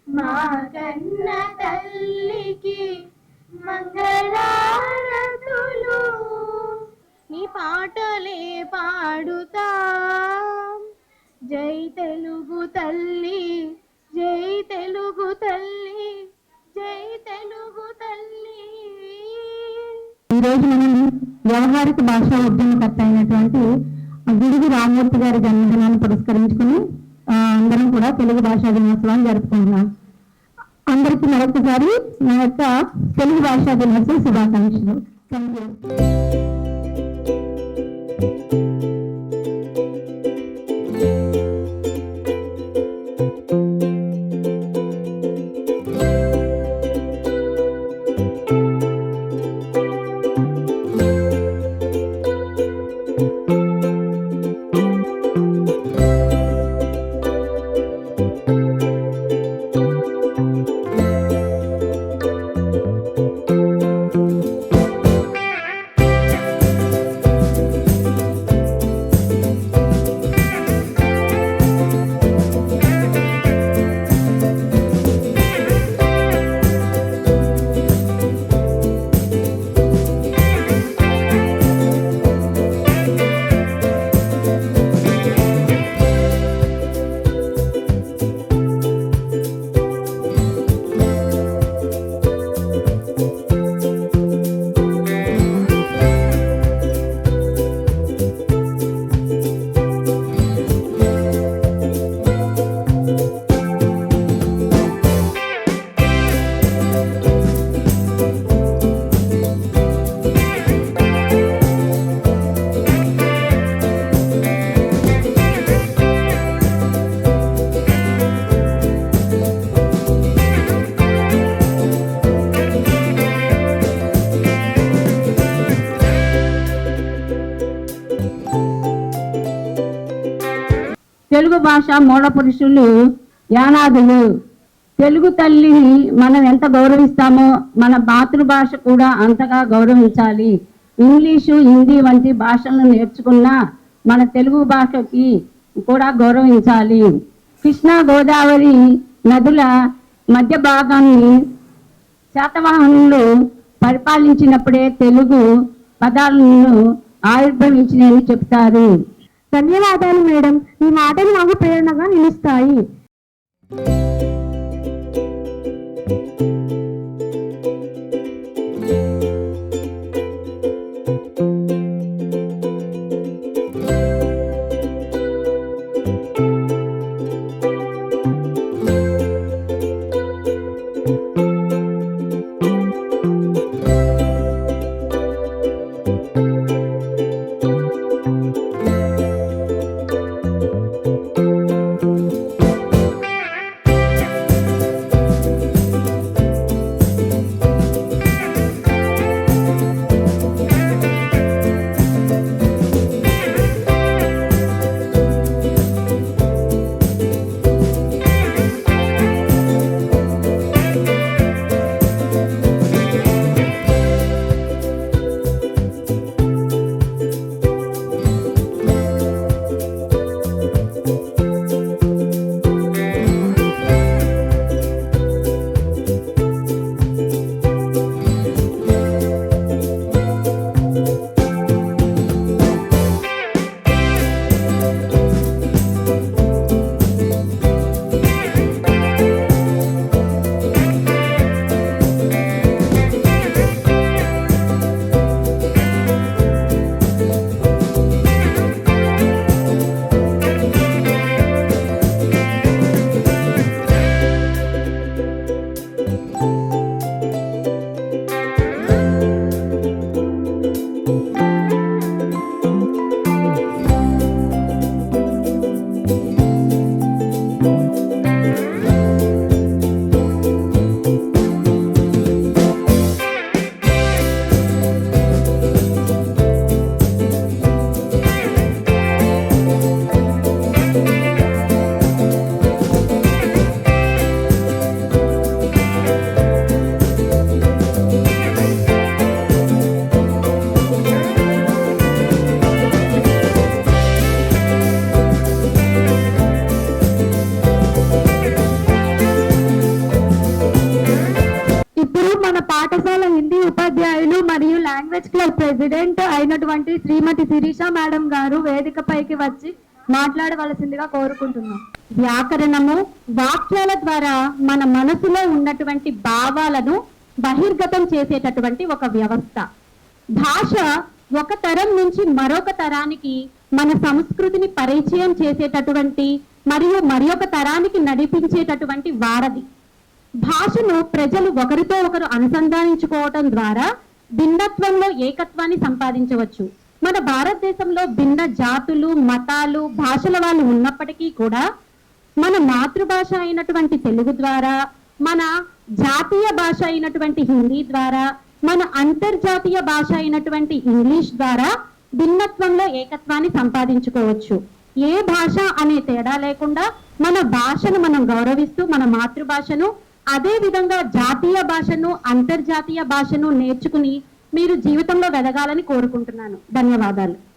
మా కన్న తల్లికి మంగళారతులు. నీ పాటలే పాడుతా, జై తెలుగు తల్లి, జై తెలుగు తల్లి, జై తెలుగు తల్లి. ఈరోజు మనం వ్యవహారిక భాషా ఉద్యమకర్త అయినటువంటి గుడిగి రామూర్తి గారి జన్మదినాన్ని పురస్కరించుకుని అందరం కూడా తెలుగు భాషా దినోత్సవాన్ని జరుపుకుంటున్నాం. అందరికీ మరొకసారి నా యొక్క తెలుగు భాషా దినోత్సవ శుభాకాంక్షలు. Thank you. తెలుగు భాష మూల పురుషులు యానాదులు. తెలుగు తల్లిని మనం ఎంత గౌరవిస్తామో మన మాతృభాష కూడా అంతగా గౌరవించాలి. ఇంగ్లీషు, హిందీ వంటి భాషలను నేర్చుకున్న మన తెలుగు భాషకి కూడా గౌరవించాలి. కృష్ణా, గోదావరి నదుల మధ్య భాగాన్ని శాతవాహనులు పరిపాలించినప్పుడే తెలుగు పదాలను ఆవిర్భవించినని చెప్తారు. ధన్యవాదాలు మేడం. ఈ మాటలు మాకు ప్రేరణగా నిలుస్తాయి. అయినటువంటి శ్రీమతి శిరీష మేడం గారు వేదికపైకి వచ్చి మాట్లాడవలసిందిగా కోరుకుంటున్నాం. వ్యాకరణము వాక్యాల ద్వారా మన మనసులో ఉన్నటువంటి భావాలను బహిర్గతం చేసేటటువంటి ఒక వ్యవస్థ. భాష ఒక తరం నుంచి మరొక తరానికి మన సంస్కృతిని పరిచయం చేసేటటువంటి మరియు మరి ఒక తరానికి నడిపించేటటువంటి వారధి. భాషను ప్రజలు ఒకరితో ఒకరు అనుసంధానించుకోవటం ద్వారా భిన్నత్వంలో ఏకత్వాన్ని సంపాదించవచ్చు. మన భారతదేశంలో భిన్న జాతులు, మతాలు, భాషల వాళ్ళు ఉన్నప్పటికీ కూడా మన మాతృభాష అయినటువంటి తెలుగు ద్వారా, మన జాతీయ భాష అయినటువంటి హిందీ ద్వారా, మన అంతర్జాతీయ భాష అయినటువంటి ఇంగ్లీష్ ద్వారా భిన్నత్వంలో ఏకత్వాన్ని సంపాదించుకోవచ్చు. ఏ భాష అనే తేడా లేకుండా మన భాషను మనం గౌరవిస్తూ మన మాతృభాషను, అదే విధంగా జాతీయ భాషను, అంతర్జాతీయ భాషను నేర్చుకుని మీరు జీవితంలో వెదగాలని కోరుకుంటున్నాను. ధన్యవాదాలు.